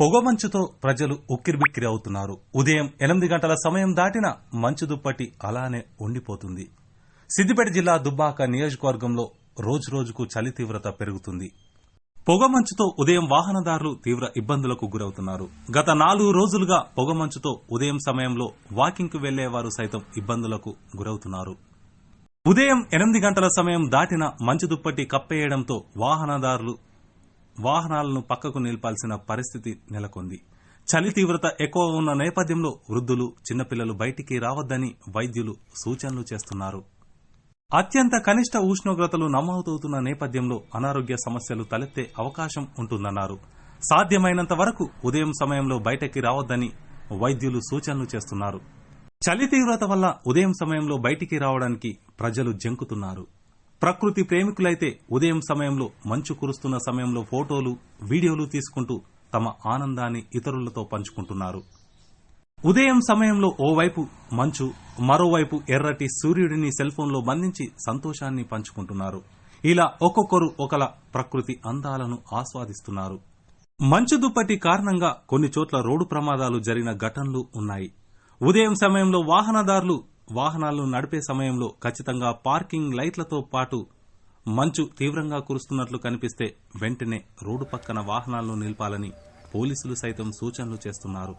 పొగమంచుతో ప్రజలు ఉక్కిరిబిక్కిరి అవుతున్నారు. ఉదయం 8 గంటల సమయం దాటిన మంచు దుప్పటి అలానే ఉండిపోతుంది. సిద్దిపేట జిల్లా దుబ్బాక నియోజకవర్గంలో రోజురోజుకు చలి తీవ్రత పెరుగుతుంది. పొగమంచుతో ఉదయం వాహనదారులు తీవ్ర ఇబ్బందులకు గురవుతున్నారు. గత 4 రోజులుగా పొగమంచుతో ఉదయం సమయంలో వాకింగ్కు వెళ్లేవారు సైతం ఇబ్బందులకు గురవుతున్నారు. ఉదయం 8 గంటల సమయం దాటిన మంచు దుప్పటి కప్పేయడంతో వాహనాలను పక్కకు నిలిపాల్సిన పరిస్థితి నెలకొంది. చలి తీవ్రత ఎక్కువ ఉన్న నేపథ్యంలో వృద్ధులు, చిన్నపిల్లలు బయటికి రావద్దని వైద్యులు సూచనలు చేస్తున్నారు. అత్యంత కనిష్ట ఉష్ణోగ్రతలు నమోదవుతున్న నేపథ్యంలో అనారోగ్య సమస్యలు తలెత్తే అవకాశం ఉంటుందన్నారు. సాధ్యమైనంత వరకు ఉదయం సమయంలో బయటకి రావద్దని వైద్యులు సూచనలు చేస్తున్నారు. చలి తీవ్రత వల్ల ఉదయం సమయంలో బయటికి రావడానికి ప్రజలు జంకుతున్నారు. ప్రకృతి ప్రేమికులైతే ఉదయం సమయంలో మంచు కురుస్తున్న సమయంలో ఫోటోలు, వీడియోలు తీసుకుంటూ తమ ఆనందాన్ని ఇతరులతో పంచుకుంటున్నారు. ఉదయం సమయంలో ఓవైపు మంచు, మరోవైపు ఎర్రటి సూర్యుడిని సెల్ఫోన్లో బంధించి సంతోషాన్ని పంచుకుంటున్నారు. ఇలా ఒక్కొక్కరు ఒకలా ప్రకృతి అందాలను ఆస్వాదిస్తున్నారు. మంచు దుప్పటి కారణంగా కొన్ని చోట్ల రోడ్డు ప్రమాదాలు జరిగిన ఘటనలు ఉన్నాయి. ఉదయం సమయంలో వాహనాలను నడిపే సమయంలో ఖచ్చితంగా పార్కింగ్ లైట్లతో పాటు మంచు తీవ్రంగా కురుస్తున్నట్లు కనిపిస్తే వెంటనే రోడ్డు పక్కన వాహనాలను నిలిపాలని పోలీసులు సైతం సూచనలు చేస్తున్నారు.